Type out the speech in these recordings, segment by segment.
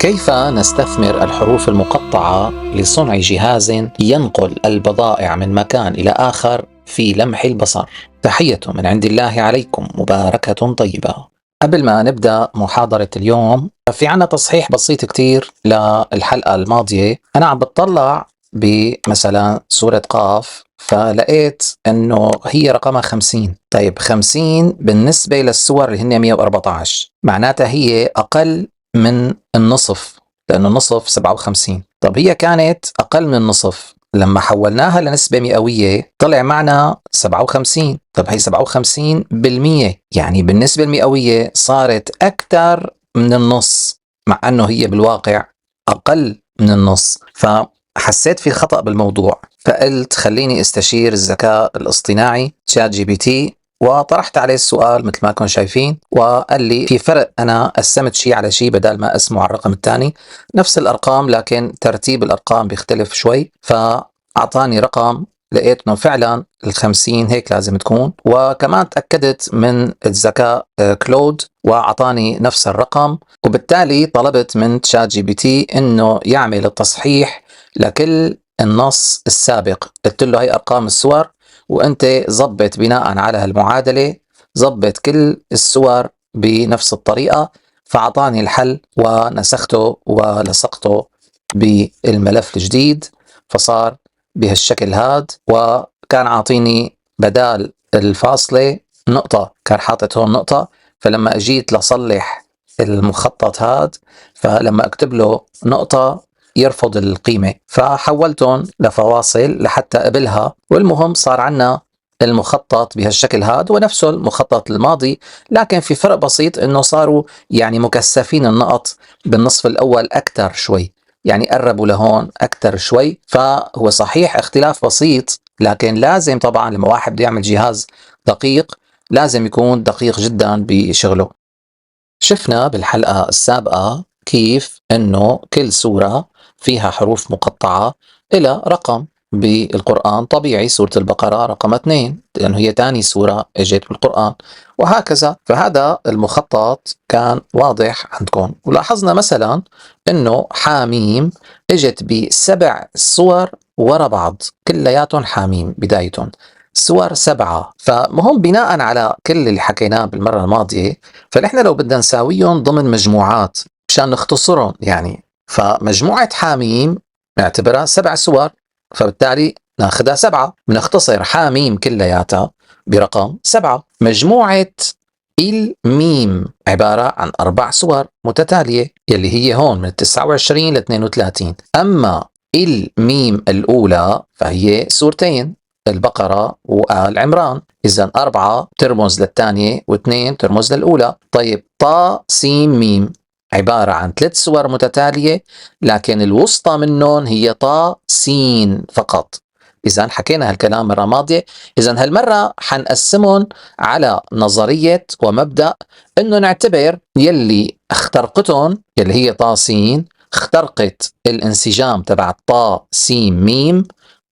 كيف نستثمر الحروف المقطعة لصنع جهاز ينقل البضائع من مكان إلى آخر في لمح البصر؟ تحية من عند الله عليكم مباركة طيبة. قبل ما نبدأ محاضرة اليوم في عنا تصحيح بسيط كتير للحلقة الماضية. أنا عم بتطلع بمثلا سورة قاف فلقيت أنه هي رقمها 50. طيب 50 بالنسبة للسور اللي هن 114 معناتها هي أقل من النصف، لأنه النصف 57. طب هي كانت أقل من النصف، لما حولناها لنسبة مئوية طلع معنا 57. طب هي 57 بالمية، يعني بالنسبة المئوية صارت أكثر من النص، مع أنه هي بالواقع أقل من النص. فحسيت في خطأ بالموضوع، فقلت خليني استشير الذكاء الاصطناعي شات جي بي تي، وطرحت عليه السؤال مثل ما كنتم شايفين، وقال لي في فرق، أنا قسمت شيء على شيء بدل ما أقسمه على الرقم الثاني، نفس الأرقام لكن ترتيب الأرقام بيختلف شوي. فأعطاني رقم لقيت إنه فعلا 50 هيك لازم تكون، وكمان تأكدت من الذكاء كلود وأعطاني نفس الرقم، وبالتالي طلبت من شات جي بي تي إنه يعمل التصحيح لكل النص السابق. قلت له هي أرقام السور، وانت ضبط بناء على هالمعادلة ضبط كل السور بنفس الطريقة. فأعطاني الحل ونسخته ولصقته بالملف الجديد، فصار بهالشكل هاد. وكان عاطيني بدال الفاصلة نقطة، كان حاطط هون نقطة، فلما اجيت لصلح المخطط هاد فلما اكتب له نقطة يرفض القيمة، فحولتهم لفواصل لحتى قبلها. والمهم صار عنا المخطط بهالشكل هذا ونفسه المخطط الماضي، لكن في فرق بسيط انه صاروا يعني مكثفين النقط بالنصف الاول اكثر شوي، يعني قربوا لهون اكثر شوي. فهو صحيح اختلاف بسيط، لكن لازم طبعا لما واحد بده يعمل جهاز دقيق لازم يكون دقيق جدا بشغله. شفنا بالحلقة السابقة كيف انه كل سورة فيها حروف مقطعة إلى رقم بالقرآن. طبيعي سورة البقرة رقم 2 لأنه هي تاني سورة اجت بالقرآن، وهكذا. فهذا المخطط كان واضح عندكم. ولاحظنا مثلا انه حاميم اجت ب7 صور ورا بعض، كلياتهم حاميم بدايتهم سور 7. فمهم بناء على كل اللي حكيناه بالمرة الماضية، فنحن لو بدنا نساويهم ضمن مجموعات مشان نختصرهم يعني، فمجموعة حاميم نعتبرها 7 سور، فبالتالي ناخدها 7، بنختصر حاميم كلياتها برقم 7. مجموعة الميم عبارة عن 4 سور متتالية يلي هي هون من 29 ل 32. أما الميم الأولى فهي سورتين، البقرة وآل عمران، إذن 4 ترمز للثانية و2 ترمز للأولى. طيب طا سين ميم عبارة عن 3 سور متتالية، لكن الوسطى منهم هي طا سين فقط. إذن حكينا هالكلام مرة ماضية. إذن هالمرة حنقسمهم على نظرية ومبدأ إنه نعتبر يلي اخترقتهم يلي هي طا سين اخترقت الانسجام تبع طا سين ميم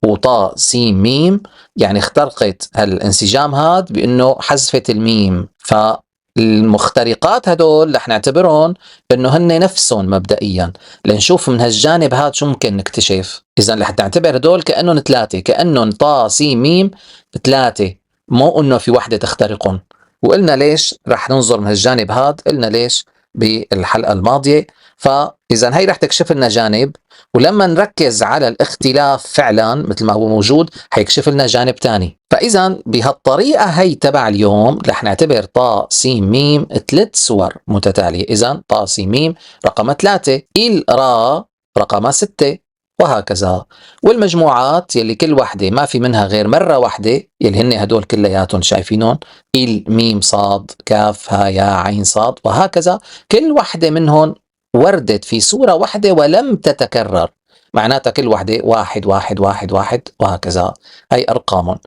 وطا سين ميم، يعني اخترقت هالانسجام هاد بأنه حذفت الميم. فالمخترقات هدول رح نعتبرهم أنه هن نفسهم مبدئيا، لنشوف من هالجانب هاد شو ممكن نكتشف. إذا رح نعتبر هدول كأنهم 3، كأنهم طا سين ميم 3، مو أنه في وحدة تخترقهم. وقلنا ليش رح ننظر من هالجانب هاد، قلنا ليش بالحلقة الماضية. فإذا هي رح تكشف لنا جانب، ولما نركز على الاختلاف فعلا مثل ما هو موجود حيكشف لنا جانب تاني. فإذا بهالطريقة هي تبع اليوم رح نعتبر طا سين ميم 3 سور متتالية. إذا طا سين ميم رقم 3، را رقم 6، وهكذا. والمجموعات يلي كل وحدة ما في منها غير مرة واحدة يلي هن هدول كلياتهم شايفينهم، ميم صاد كاف ها يا عين صاد، وهكذا. كل وحدة منهم وردت في سورة واحدة ولم تتكرر، معناتها كل واحدة 1 1 1 1 وهكذا. هي أرقامهم.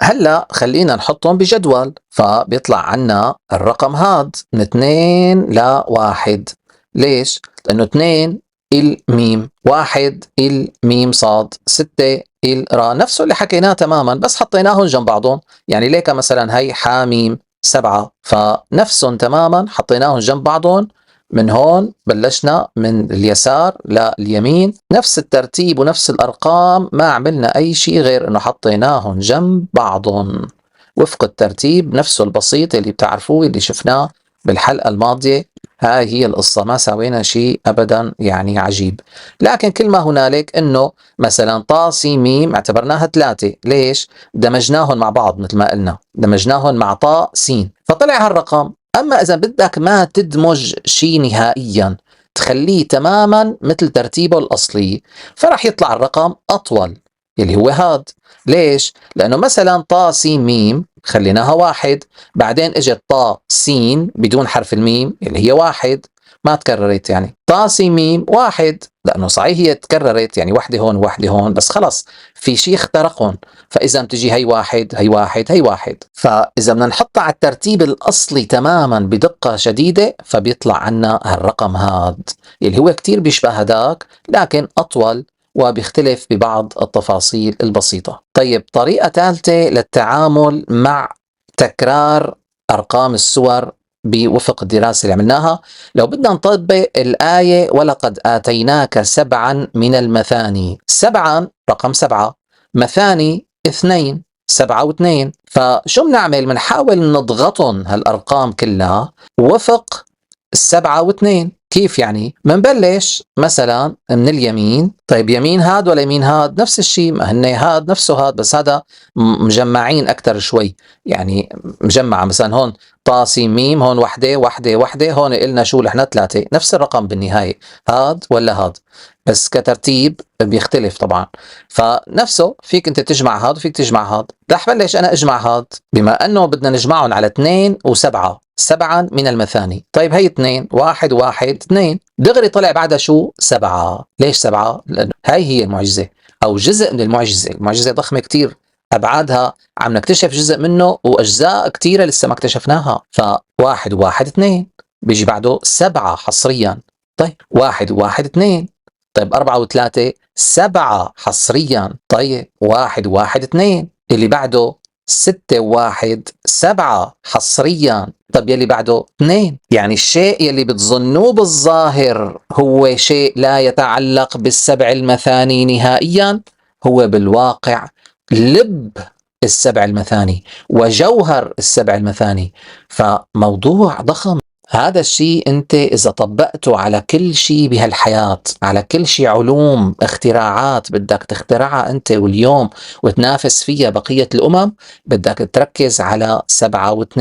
هلأ خلينا نحطهم بجدول، فبيطلع عنا الرقم هاد من 2 ل 1. ليش؟ لأنه 2 الميم، 1 الميم صاد، 6 الرا، نفسه اللي حكيناه تماما بس حطيناهم جنب بعضهم. يعني ليك مثلا هي حاميم 7، فنفسهم تماما حطيناهم جنب بعضهم من هون بلشنا من اليسار لليمين نفس الترتيب ونفس الأرقام، ما عملنا أي شيء غير أنه حطيناهم جنب بعضهم وفق الترتيب نفسه البسيط اللي بتعرفوه اللي شفناه بالحلقة الماضية. هاي هي القصة، ما سوينا شيء أبدا يعني عجيب. لكن كل ما هنالك أنه مثلا طا سين ميم اعتبرناها 3، ليش؟ دمجناهم مع بعض، مثل ما قلنا دمجناهم مع طا سين فطلع هالرقم. أما إذا بدك ما تدمج شيء نهائيا، تخليه تماما مثل ترتيبه الأصلي، فرح يطلع الرقم أطول اللي هو هاد. ليش؟ لأنه مثلا طا سين ميم خليناها 1، بعدين اجت طا سين بدون حرف الميم اللي هي 1، ما تكررت، يعني طا سين ميم 1، لأنه صحيح هي تكررت يعني وحدة هون وحدة هون، بس خلص في شيء اخترقهم. فإذا بتجي هي 1 هي 1 هي 1، فإذا بدنا نحطها على الترتيب الأصلي تماما بدقة شديدة فبيطلع عنا هالرقم هاد اللي هو كتير بيشبه هداك لكن أطول وبيختلف ببعض التفاصيل البسيطة. طيب طريقة ثالثة للتعامل مع تكرار أرقام السور بوفق الدراسة اللي عملناها، لو بدنا نطبق الآية ولقد آتيناك 7 من المثاني، 7 رقم 7، مثاني 2، 7 و2، فشو بنعمل؟ بنحاول نضغطهم هالأرقام كلها وفق 7 و2. كيف يعني؟ منبلش مثلا من اليمين، طيب يمين هاد ولا يمين هاد؟ نفس الشيء، ما هن هاد نفسه هاد، بس هذا مجمعين أكتر شوي، يعني مجمعة مثلا هون طا سين ميم، هون وحدة وحدة وحدة، هون إلنا شو لحنا 3، نفس الرقم بالنهاية، هاد ولا هاد، بس كترتيب بيختلف طبعا. فنفسه فيك انت تجمع هاد وفيك تجمع هاد. رح بلش انا اجمع هاد، بما انه بدنا نجمعهم على 2 و7، 7 من المثاني. طيب هي 2، 1 1 2، دغري طلع بعدها شو؟ 7. ليش 7؟ لأنه هاي هي المعجزة أو جزء من المعجزة. المعجزة ضخمة كتير، أبعادها عم نكتشف جزء منه وأجزاء كتيرة لسه ما اكتشفناها. فواحد وواحد 2 بيجي بعده 7 حصريا. طيب 1 1 2، طيب 4 و3 7 حصريا. طيب 1 1 2 اللي بعده 6 و1 7 حصريا. طب يلي بعده 2، يعني الشيء يلي بتظنوه بالظاهر هو شيء لا يتعلق بالسبع المثاني نهائيا، هو بالواقع لب السبع المثاني وجوهر السبع المثاني. فموضوع ضخم. هذا الشيء انت اذا طبقته على كل شيء بهالحياة، على كل شيء علوم اختراعات بدك تخترعها انت واليوم وتنافس فيها بقية الامم، بدك تركز على 7 و2،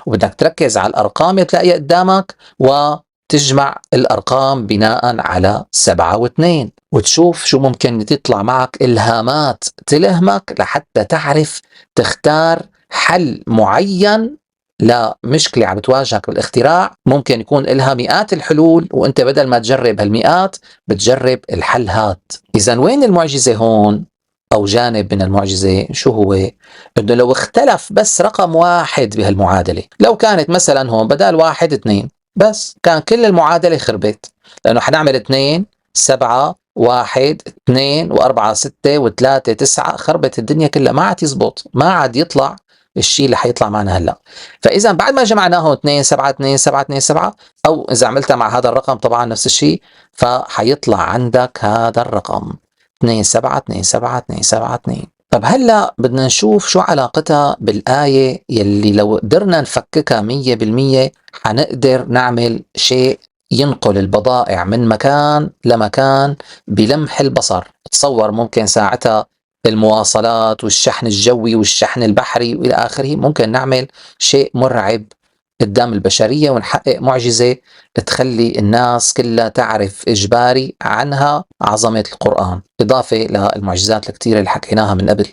وبدك تركز على الارقام اللي تلاقيها قدامك وتجمع الارقام بناء على 7 و2، وتشوف شو ممكن تطلع معك الهامات تلهمك لحتى تعرف تختار حل معين لا مشكلة عم بتواجهك بالاختراع. ممكن يكون إلها مئات الحلول وانت بدل ما تجرب هالمئات بتجرب الحل هاد. إذا وين المعجزة هون؟ أو جانب من المعجزة شو هو؟ إنه لو اختلف بس رقم واحد بهالمعادلة، لو كانت مثلا هون بدال 1 2، بس كان كل المعادلة خربت، لأنه حنعمل 2 7 1 2 و4 6 و3 9، خربت الدنيا كلها، ما عاد يزبط، ما عاد يطلع الشيء اللي حيطلع معنا هلا. فاذا بعد ما جمعناه 2 7 2 7 2 7، او اذا عملتها مع هذا الرقم طبعا نفس الشيء، فحيطلع عندك هذا الرقم 2 7 2 7 2 7 2. طب هلا بدنا نشوف شو علاقتها بالآية يلي لو قدرنا نفككها 100% حنقدر نعمل شيء ينقل البضائع من مكان لمكان بلمح البصر. تصور ممكن ساعتها المواصلات والشحن الجوي والشحن البحري وإلى آخره، ممكن نعمل شيء مرعب قدام البشرية ونحقق معجزة تخلي الناس كلها تعرف إجباري عنها عظمة القرآن، إضافة للمعجزات الكثيرة اللي حكيناها من قبل.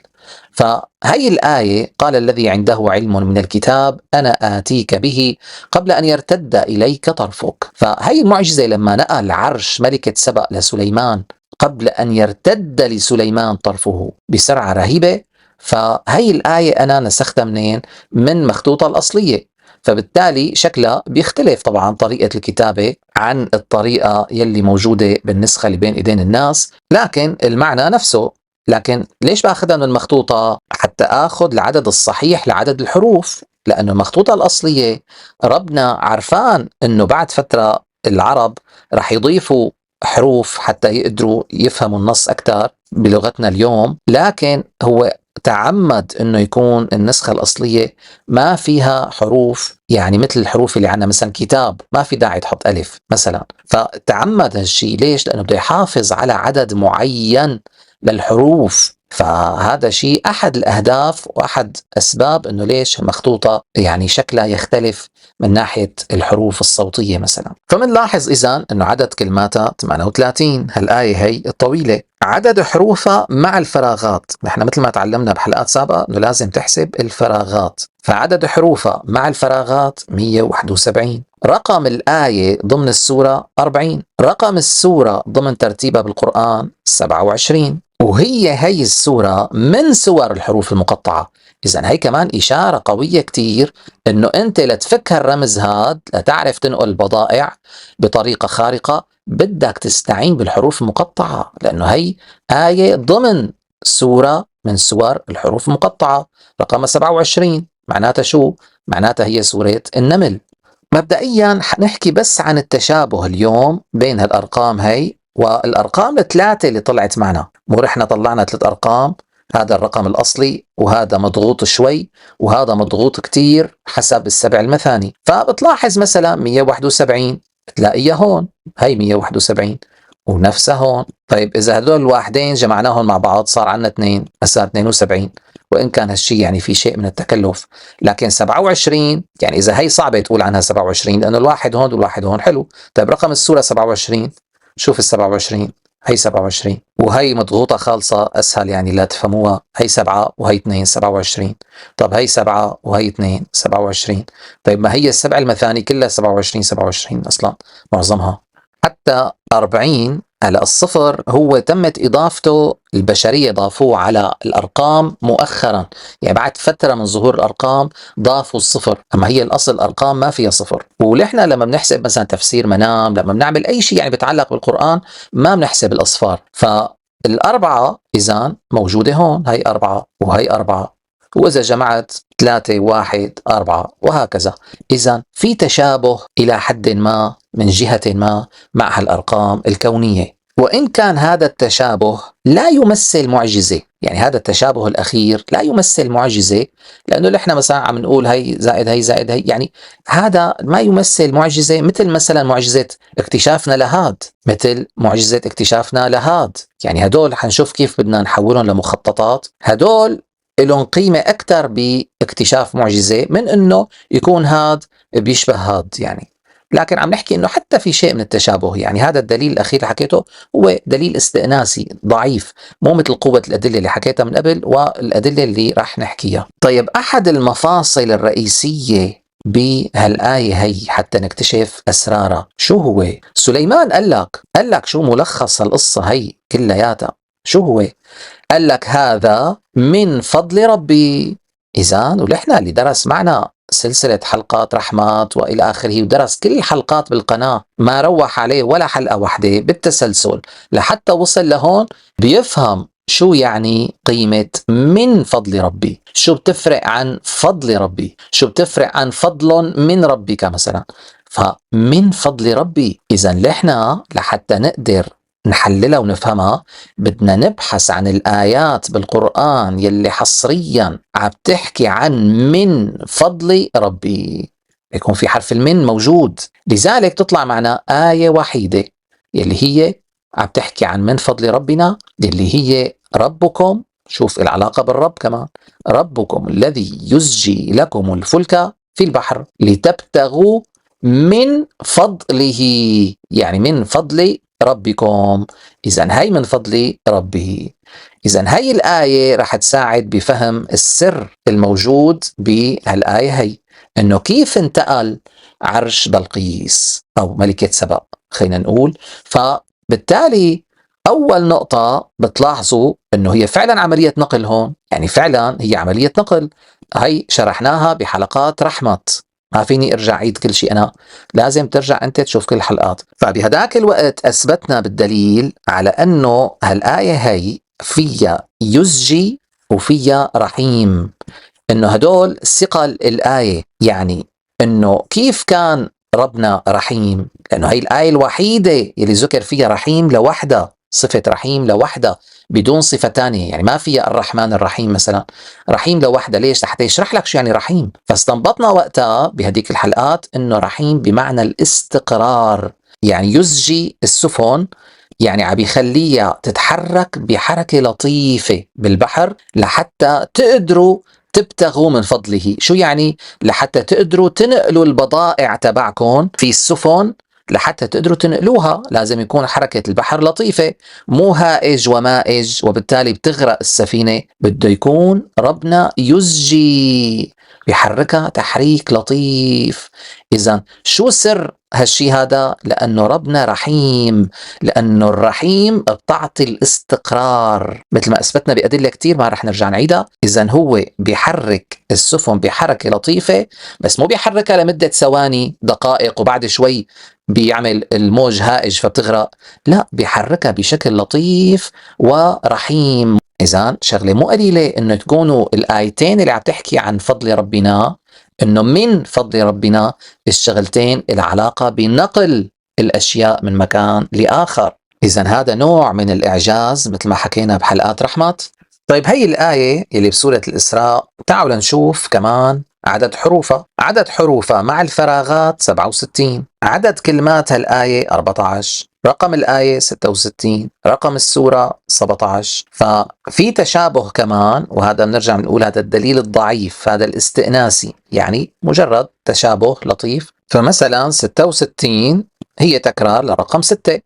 فهي الآية قال الذي عنده علم من الكتاب أنا آتيك به قبل أن يرتد إليك طرفك. فهي المعجزة لما نقل عرش ملكة سبأ لسليمان قبل أن يرتد لسليمان طرفه بسرعة رهيبة، فهي الآية أنا نسختها منين؟ من مخطوطة الأصلية، فبالتالي شكلها بيختلف طبعا طريقة الكتابة عن الطريقة يلي موجودة بالنسخة اللي بين إيدين الناس، لكن المعنى نفسه. لكن ليش باخذها من المخطوطة؟ حتى آخذ العدد الصحيح لعدد الحروف، لأنه المخطوطة الأصلية ربنا عرفان أنه بعد فترة العرب رح يضيفوا حروف حتى يقدروا يفهموا النص أكثر بلغتنا اليوم، لكن هو تعمد انه يكون النسخة الأصلية ما فيها حروف، يعني مثل الحروف اللي عندنا مثلا كتاب ما في داعي تحط ألف مثلا، فتعمد هالشيء. ليش؟ لأنه بده يحافظ على عدد معين للحروف. فهذا شيء أحد الأهداف وأحد أسباب أنه ليش مخطوطة يعني شكلها يختلف من ناحية الحروف الصوتية مثلا. فمنلاحظ إذن أنه عدد كلماتها 38 هالآية هي الطويلة. عدد حروفها مع الفراغات، نحن مثل ما تعلمنا بحلقات سابقة أنه لازم تحسب الفراغات، فعدد حروفها مع الفراغات 171. رقم الآية ضمن السورة 40. رقم السورة ضمن ترتيبها بالقرآن 27. وهي السورة من سور الحروف المقطعة. إذن هي كمان إشارة قوية كتير إنه أنت لتفك هالرمز هاد لتعرف تنقل البضائع بطريقة خارقة بدك تستعين بالحروف المقطعة، لأنه هي آية ضمن سورة من سور الحروف المقطعة رقم 27. معناتها شو؟ معناتها هي سورة النمل. مبدئيا حنحكي بس عن التشابه اليوم بين هالأرقام هي والأرقام الثلاثة اللي طلعت معنا. مو رحنا طلعنا 3 أرقام، هذا الرقم الأصلي وهذا مضغوط شوي وهذا مضغوط كتير حسب السبع المثاني. فبتلاحظ مثلا 171 بتلاقيها هون، هي 171 ونفسها هون. طيب إذا هدول الواحدين جمعناهم مع بعض صار عندنا 2، صار 72. وإن كان هالشيء يعني في شيء من التكلف، لكن 27 يعني إذا هي صعبة تقول عنها 27 لأنه الواحد هون والواحد هون. حلو. طيب رقم السورة 27، شوف ال27 هي 27 وهي مضغوطة خالصة أسهل يعني لا تفهموها، هي 7 وهي 2 27. طب هي 7 وهي 2 27. طيب ما هي السبع المثاني كلها 27 أصلا معظمها. حتى 40 على الصفر هو تمت إضافته، البشرية ضافوه على الأرقام مؤخرا، يعني بعد فترة من ظهور الأرقام ضافوا الصفر، أما هي الأصل الأرقام ما فيها صفر. ونحن لما بنحسب مثلا تفسير منام، لما بنعمل أي شيء يعني بيتعلق بالقرآن ما بنحسب الأصفار. فالأربعة إذن موجودة هون، هي 4 وهي 4، وإذا جمعت 3 1 4 وهكذا. إذن في تشابه إلى حد ما من جهة ما مع هالأرقام الكونية، وإن كان هذا التشابه لا يمثل معجزة. يعني هذا التشابه الأخير لا يمثل معجزة، لأنه نحن مثلا عم نقول هي زائد هي زائد هي، يعني هذا ما يمثل معجزة مثل مثلا معجزة اكتشافنا لهاد، مثل معجزة اكتشافنا لهاد. يعني هدول حنشوف كيف بدنا نحولهم لمخططات. هدول لهم قيمة أكثر باكتشاف معجزة من أنه يكون هاد بيشبه هاد يعني. لكن عم نحكي أنه حتى في شيء من التشابه. يعني هذا الدليل الأخير اللي حكيته هو دليل استئناسي ضعيف، مو مثل قوة الأدلة اللي حكيتها من قبل والأدلة اللي راح نحكيها. طيب أحد المفاصل الرئيسية بهالآية هي حتى نكتشف أسرارها شو هو؟ سليمان قال لك شو ملخص القصة هي كلياتها. شو هو؟ قال لك هذا من فضل ربي. إذن ونحن اللي درس معنا سلسلة حلقات رحمات وإلى آخره ودرس كل الحلقات بالقناة ما روح عليه ولا حلقة واحدة بالتسلسل لحتى وصل لهون بيفهم شو يعني قيمة من فضل ربي، شو بتفرق عن فضل ربي، شو بتفرق عن فضل من ربك مثلا. فمن فضل ربي إذن نحن لحتى نقدر نحللها ونفهمها بدنا نبحث عن الآيات بالقرآن يلي حصريا عم تحكي عن من فضل ربي، يكون في حرف المن موجود. لذلك تطلع معنا آية وحيدة يلي هي عم تحكي عن من فضل ربنا، يلي هي ربكم. شوف العلاقة بالرب كمان، ربكم الذي يزجي لكم الفلك في البحر لتبتغوا من فضله، يعني من فضل ربكم. إذن هي من فضل ربه. إذن هي الآية رح تساعد بفهم السر الموجود بهالآية هي، إنه كيف انتقل عرش بلقيس أو ملكة سبأ خلينا نقول. فبالتالي أول نقطة بتلاحظوا إنه هي فعلا عملية نقل هون، يعني فعلا هي عملية نقل. هي شرحناها بحلقات رحمت، ما فيني ارجع عيد كل شيء أنا، لازم ترجع أنت تشوف كل الحلقات. فبهداك الوقت أثبتنا بالدليل على أنه هالآية هي فيها يزجي وفيها رحيم، أنه هدول ثقل الآية. يعني أنه كيف كان ربنا رحيم؟ لأنه هي الآية الوحيدة اللي ذكر فيها رحيم لوحدها، صفة رحيم لوحدها بدون صفة تانية، يعني ما فيها الرحمن الرحيم مثلا، رحيم لوحدها. ليش؟ لحتى يشرح لك شو يعني رحيم. فاستنبطنا وقتها بهديك الحلقات إنه رحيم بمعنى الاستقرار، يعني يزجي السفن، يعني عم يخليها تتحرك بحركة لطيفة بالبحر لحتى تقدروا تبتغوا من فضله. شو يعني؟ لحتى تقدروا تنقلوا البضائع تبعكم في السفن، لحتى تقدروا تنقلوها لازم يكون حركة البحر لطيفة، مو هائج ومائج وبالتالي بتغرق السفينة. بده يكون ربنا يزجي، بيحركها تحريك لطيف. إذا شو سر هالشي هذا؟ لأنه ربنا رحيم، لأنه الرحيم بتعطي الاستقرار مثل ما أثبتنا بأدلة كتير ما رح نرجع نعيدها. إذا هو بيحرك السفن بحركة لطيفة، بس مو بيحركها لمدة ثواني دقائق وبعد شوي بيعمل الموج هائج فبتغرق، لا، بيحركها بشكل لطيف ورحيم. إذا شغلة مو قليلة إنه تكونوا الآيتين اللي عم تحكي عن فضل ربنا، إنه من فضل ربنا الشغلتين العلاقة بنقل الأشياء من مكان لآخر. إذا هذا نوع من الإعجاز مثل ما حكينا بحلقات رحمت. طيب هي الآية اللي بسورة الإسراء تعالوا نشوف كمان عدد حروفها. عدد حروفها مع الفراغات 67، عدد كلمات هالآية 14، رقم الآية 66، رقم السورة 17. ففي تشابه كمان، وهذا بنرجع بنقول هذا الدليل الضعيف، هذا الاستئناسي، يعني مجرد تشابه لطيف. فمثلا 66 هي تكرار لرقم 6،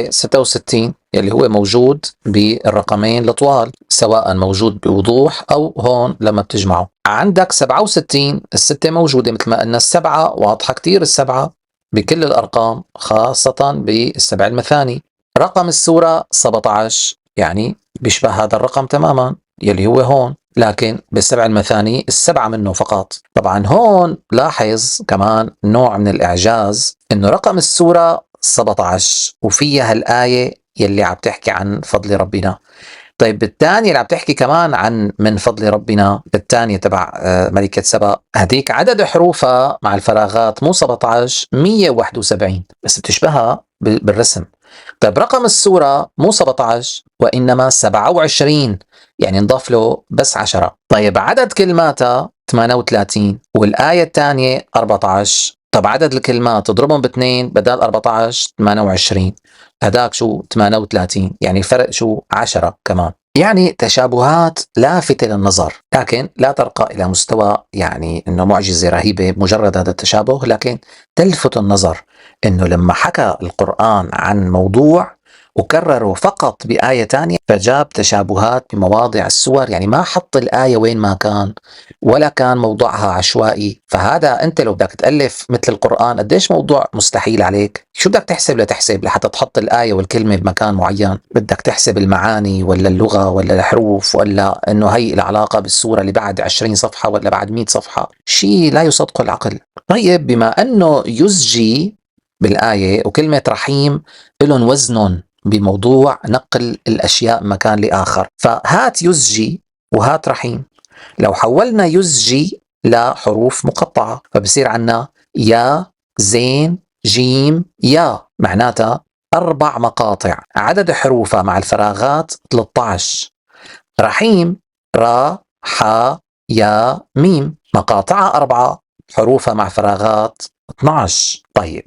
66 يلي هو موجود بالرقمين الطوال، سواء موجود بوضوح أو هون لما بتجمعه. عندك 67 الستة موجودة مثل ما قلنا، السبعة واضحة كتير، السبعة بكل الأرقام خاصة بالسبع المثاني. رقم السورة 17 يعني بيشبه هذا الرقم تماما يلي هو هون، لكن بالسبع المثاني السبعة منه فقط. طبعا هون لاحظ كمان نوع من الإعجاز، إنه رقم السورة 17 وفيها الآية يلي عم تحكي عن فضل ربنا. طيب بالثانية اللي عم تحكي كمان عن من فضل ربنا، الثانية تبع ملكة سبأ، هديك عدد حروفها مع الفراغات مو 17، 171، بس بتشبهها بالرسم. طيب رقم السورة مو 17 وإنما 27، يعني نضاف له بس 10. طيب عدد كلماتها 38 والآية الثانية 14. طب عدد الكلمات تضربهم باثنين، بدل 14 28، هداك شو 38، يعني الفرق شو 10 كمان. يعني تشابهات لافتة للنظر، لكن لا ترقى إلى مستوى يعني إنه معجزة رهيبة مجرد هذا التشابه، لكن تلفت النظر إنه لما حكى القرآن عن موضوع وكرره فقط بآية تانية فجاب تشابهات بمواضع السور، يعني ما حط الآية وين ما كان ولا كان موضوعها عشوائي. فهذا أنت لو بدك تألف مثل القرآن قديش موضوع مستحيل عليك، شو بدك تحسب لتحسب لحتى تحط الآية والكلمة بمكان معين؟ بدك تحسب المعاني ولا اللغة ولا الحروف ولا إنه هي العلاقة بالسورة اللي بعد 20 صفحة ولا بعد 100 صفحة، شيء لا يصدق العقل. طيب بما أنه يزجي بالآية وكلمة رحيم لهم وزن بموضوع نقل الأشياء مكان لآخر، فهات يزجي وهات رحيم. لو حولنا يزجي لحروف مقطعة فبصير عنا يا زين جيم يا، معناتها 4 مقاطع، عدد حروفها مع الفراغات 13. رحيم را حا يا ميم، مقاطعها 4، حروفها مع فراغات 12. طيب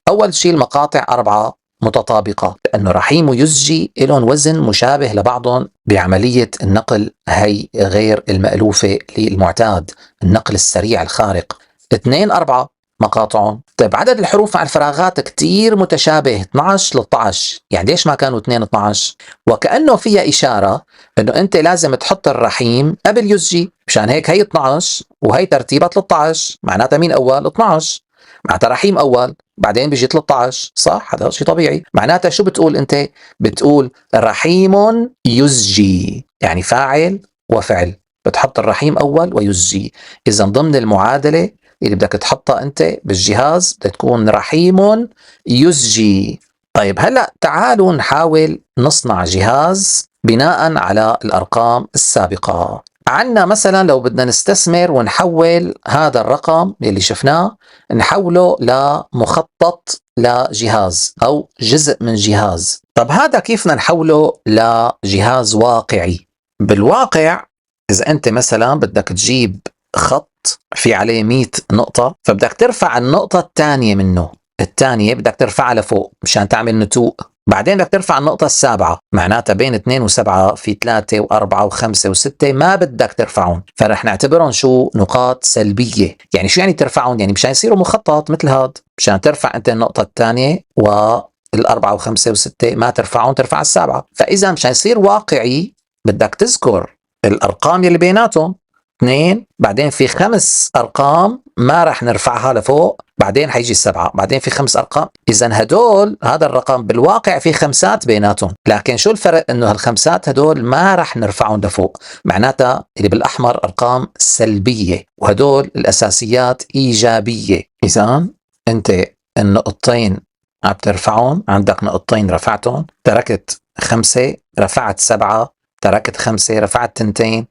أول شيء المقاطع 4 متطابقة، لأنه رحيم ويزجي لهم وزن مشابه لبعضهم بعملية النقل هي غير المألوفة للمعتاد، النقل السريع الخارق. 2 4 مقاطعهم. طيب عدد الحروف مع الفراغات كتير متشابه، 12 13، يعني ليش ما كانوا 2 12؟ وكأنه فيها إشارة إنه أنت لازم تحط الرحيم قبل يزجي، مشان هيك هي 12 وهي ترتيبها 13، معناتها مين أول؟ 12، معناتها رحيم أول بعدين بيجي 13، صح؟ هذا شيء طبيعي. معناتها شو بتقول أنت؟ بتقول رحيم يزجي، يعني فاعل وفعل، بتحط الرحيم أول ويزجي. إذا ضمن المعادلة اللي بدك تحطها أنت بالجهاز بدها تكون رحيم يزجي. طيب هلأ تعالوا نحاول نصنع جهاز بناء على الأرقام السابقة. عنا مثلا لو بدنا نستثمر ونحول هذا الرقم اللي شفناه نحوله لمخطط لجهاز أو جزء من جهاز. طب هذا كيف بدنا نحوله لجهاز واقعي؟ بالواقع إذا أنت مثلا بدك تجيب خط في عليه 100 نقطة، فبدك ترفع النقطة الثانية منه، الثانية بدك ترفعها لفوق مشان تعمل نتوء، بعدين بدك ترفع النقطة السابعة، معناتها بين 2 و7 في 3 و4 و5 و6 ما بدك ترفعهم، فرح نعتبرهم شو؟ نقاط سلبية. يعني شو يعني ترفعهم؟ يعني مشان يصيروا مخطط مثل هاد، مشان ترفع أنت النقطة الثانية والأربعة وخمسة وستة ما ترفعهم، ترفع السابعة. فإذا مشان يصير واقعي بدك تذكر الأرقام يلي بيناتهم 2، بعدين في 5 أرقام ما رح نرفعها لفوق، بعدين حيجي 7، بعدين في 5 أرقام. إذا هدول هذا الرقم بالواقع في 5 بيناتهم، لكن شو الفرق؟ إنه ال5 هدول ما رح نرفعهم لفوق، معناتها اللي بالأحمر أرقام سلبية وهدول الأساسيات إيجابية. إذا أنت النقطتين عم ترفعهم، عندك نقطتين رفعتهم، تركت 5 رفعت 7، تركت 5 رفعت 2،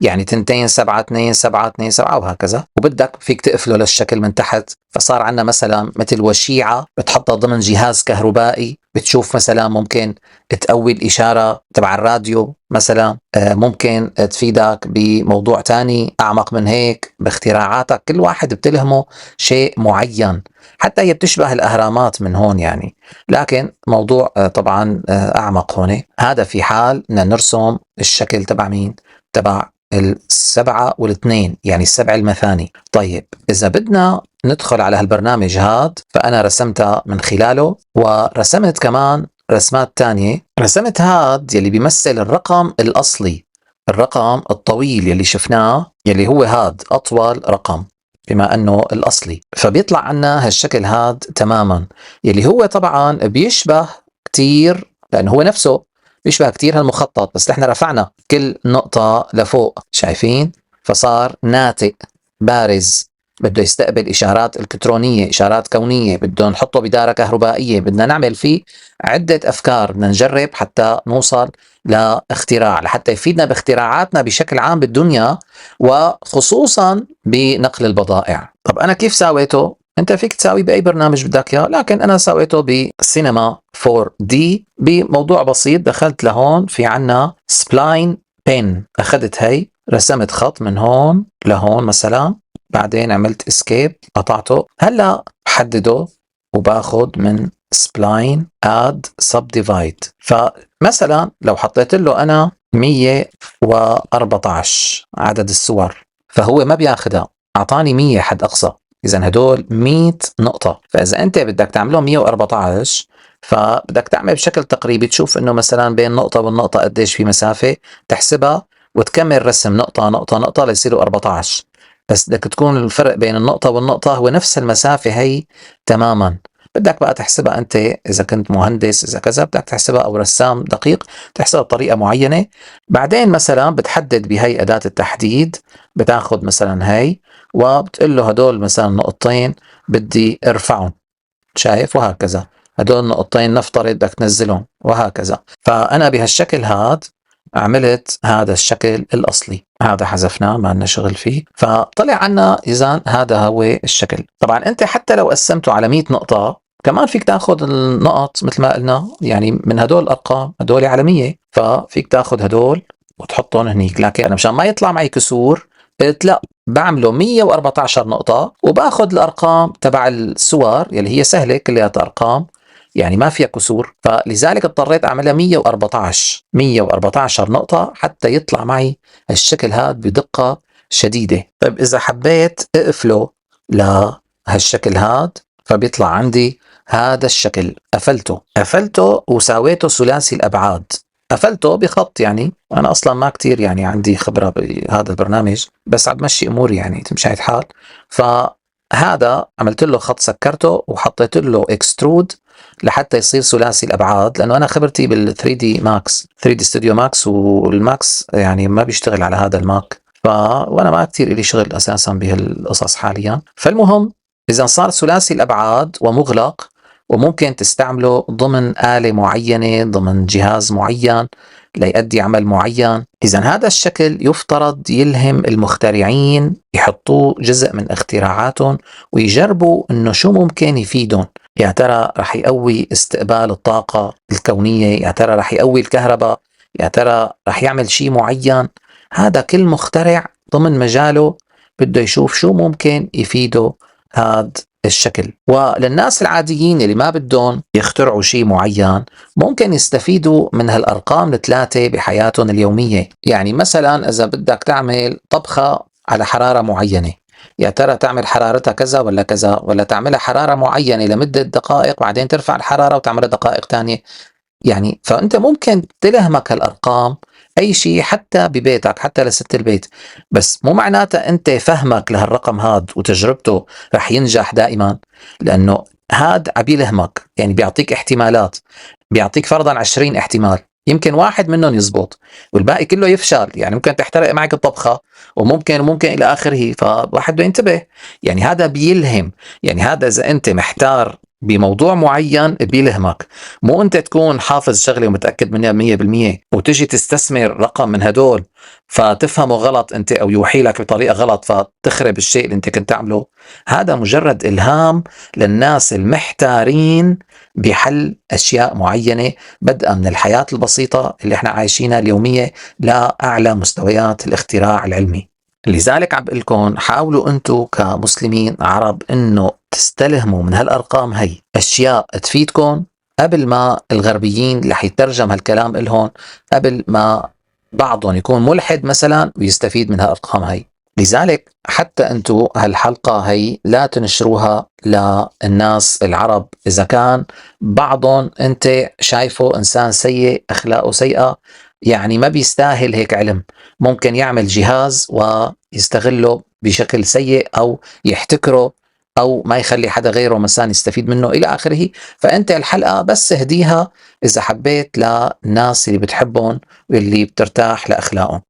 يعني 2 7 2 7 2 7 وهكذا. وبدك فيك تقفله للشكل من تحت، فصار عندنا مثلا مثل وشيعة بتحطها ضمن جهاز كهربائي، بتشوف مثلا ممكن تقوي الإشارة تبع الراديو مثلا، ممكن تفيدك بموضوع تاني أعمق من هيك باختراعاتك. كل واحد بتلهمه شيء معين، حتى هي بتشبه الأهرامات من هون يعني، لكن موضوع طبعا أعمق هون. هذا في حال بدنا نرسم الشكل تبع مين؟ تبع 7 و2، يعني 7 المثاني. طيب إذا بدنا ندخل على هالبرنامج هاد، فأنا رسمتها من خلاله، ورسمت كمان رسمات تانية. رسمت هاد يلي بيمثل الرقم الأصلي، الرقم الطويل يلي شفناه، يلي هو هاد أطول رقم بما أنه الأصلي، فبيطلع عنا هالشكل هاد تماما، يلي هو طبعا بيشبه كتير، لأنه هو نفسه بيشبه كتير هالمخطط، بس احنا رفعنا كل نقطة لفوق، شايفين؟ فصار ناتئ بارز، بده يستقبل إشارات إلكترونية، إشارات كونية، بده نحطه بدارة كهربائية، بدنا نعمل فيه عدة أفكار، بدنا نجرب حتى نوصل لاختراع، لحتى يفيدنا باختراعاتنا بشكل عام بالدنيا، وخصوصا بنقل البضائع. طب أنا كيف ساويته؟ أنت فيك تساوي بأي برنامج بدك إياه، لكن أنا سويته بسينما 4D بموضوع بسيط. دخلت لهون في عنا سبلاين بين، أخذت هي رسمت خط من هون لهون مثلا، بعدين عملت اسكيب قطعته. هلا بحدده وباخد من سبلاين اد سب ديفايد، فمثلا لو حطيت له انا 114 عدد الصور، فهو ما بياخدها، اعطاني 100 حد اقصى، اذا هدول 100 نقطة. فاذا انت بدك تعملهم 114 فبدك تعمل بشكل تقريبي، تشوف انه مثلا بين نقطة والنقطة قديش في مسافة، تحسبها وتكمل رسم نقطة نقطة نقطة ليصيروا 14. بس بدك تكون الفرق بين النقطة والنقطة هو نفس المسافة هي تماما. بدك بقى تحسبها أنت إذا كنت مهندس، إذا كذا بدك تحسبها، أو رسام دقيق تحسبها بطريقة معينة. بعدين مثلا بتحدد بهي أداة التحديد، بتاخد مثلا هي وبتقول له هدول مثلا نقطتين بدي ارفعهم، شايف؟ وهكذا هدول نقطتين نفترض بدك تنزلهم وهكذا. فأنا بهالشكل هاد عملت هذا الشكل الأصلي، هذا حذفناه ما لنا شغل فيه، فطلع عنا إذا هذا هو الشكل. طبعا أنت حتى لو قسمته على 100 نقطة كمان فيك تاخذ النقط مثل ما قلنا، يعني من هدول الأرقام هدول على 100، ففيك تاخذ هدول وتحطهم هنيك. لكن أنا مشان ما يطلع معي كسور قلت لا، بعمله 114 نقطة وباخذ الأرقام تبع الصور يلي هي سهلة كلياتها أرقام، يعني ما فيها كسور، فلذلك اضطريت أعملها 114 نقطة حتى يطلع معي الشكل هذا بدقة شديدة. طيب إذا حبيت أقفله لهالشكل هذا فبيطلع عندي هذا الشكل. قفلته وساويته ثلاثي الأبعاد، قفلته بخط، يعني أنا أصلا ما كتير يعني عندي خبرة بهذا البرنامج، بس عم بمشي أموري يعني تمشي الحال. فهذا عملت له خط، سكرته وحطيت له اكسترود لحتى يصير ثلاثي الأبعاد، لأنه أنا خبرتي بال 3D ماكس، 3D ستوديو ماكس، والماكس يعني ما بيشتغل على هذا الماك، وأنا ما كتير إلي شغل أساسا بهالقصص حاليا. فالمهم إذا صار ثلاثي الأبعاد ومغلق، وممكن تستعمله ضمن آلة معينة ضمن جهاز معين ليؤدي عمل معين. إذا هذا الشكل يفترض يلهم المخترعين يحطوه جزء من اختراعاتهم ويجربوا إنه شو ممكن يفيدهم. يا ترى رح يقوي استقبال الطاقة الكونية؟ يا ترى رح يقوي الكهرباء؟ يا ترى رح يعمل شيء معين؟ هذا كل مخترع ضمن مجاله بده يشوف شو ممكن يفيده هذا الشكل. وللناس العاديين اللي ما بدهم يخترعوا شيء معين ممكن يستفيدوا من هالأرقام الثلاثة بحياتهم اليومية. يعني مثلا إذا بدك تعمل طبخة على حرارة معينة، يا ترى تعمل حرارتها كذا ولا كذا، ولا تعملها حرارة معينة لمدة دقائق بعدين ترفع الحرارة وتعملها دقائق تانية. يعني فأنت ممكن تلهمك هالأرقام أي شيء حتى ببيتك، حتى لست البيت، بس مو معناتها أنت فهمك لهالرقم هاد وتجربته رح ينجح دائما، لأنه هاد عبيلهمك، يعني بيعطيك احتمالات، بيعطيك فرضا 20 احتمال، يمكن واحد منهم يزبط والباقي كله يفشل. يعني ممكن تحترق معك الطبخة وممكن إلى آخره، فواحد بده ينتبه. يعني هذا بيلهم، يعني هذا إذا أنت محتار بموضوع معين بيلهمك، مو أنت تكون حافظ شغلة ومتأكد منها 100% وتجي تستثمر رقم من هدول فتفهمه غلط أنت أو يوحي لك بطريقة غلط فتخرب الشيء اللي أنت كنت تعمله. هذا مجرد إلهام للناس المحتارين بحل أشياء معينة، بدءا من الحياة البسيطة اللي احنا عايشينها اليومية لأعلى مستويات الاختراع العلمي. لذلك عم بقول لكم حاولوا أنتم كمسلمين عرب إنه تستلهموا من هالأرقام هي أشياء تفيدكم قبل ما الغربيين اللي حيترجم هالكلام إلهم، قبل ما بعضهم يكون ملحد مثلا ويستفيد من هالأرقام هي. لذلك حتى أنتم هالحلقة هي لا تنشروها للناس العرب إذا كان بعضهم أنت شايفه إنسان سيء، أخلاقه سيئة، يعني ما بيستاهل هيك علم، ممكن يعمل جهاز ويستغله بشكل سيء أو يحتكره أو ما يخلي حدا غيره مثلا يستفيد منه إلى آخره. فأنت الحلقة بس اهديها إذا حبيت للناس اللي بتحبهم واللي بترتاح لأخلاقهم.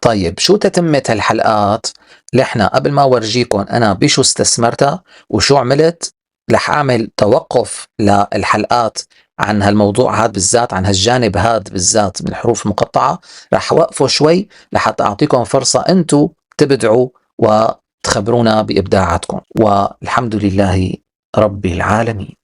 طيب شو تتمة هالحلقات؟ لحنا قبل ما أورجيكم أنا بشو استثمرتها وشو عملت، رح أعمل توقف للحلقات عن هالموضوع هذا بالذات، عن هالجانب هذا بالذات من الحروف المقطعة، رح أوقفه شوي لحتى أعطيكم فرصة أنتوا تبدعوا وتخبرونا بإبداعاتكم، والحمد لله رب العالمين.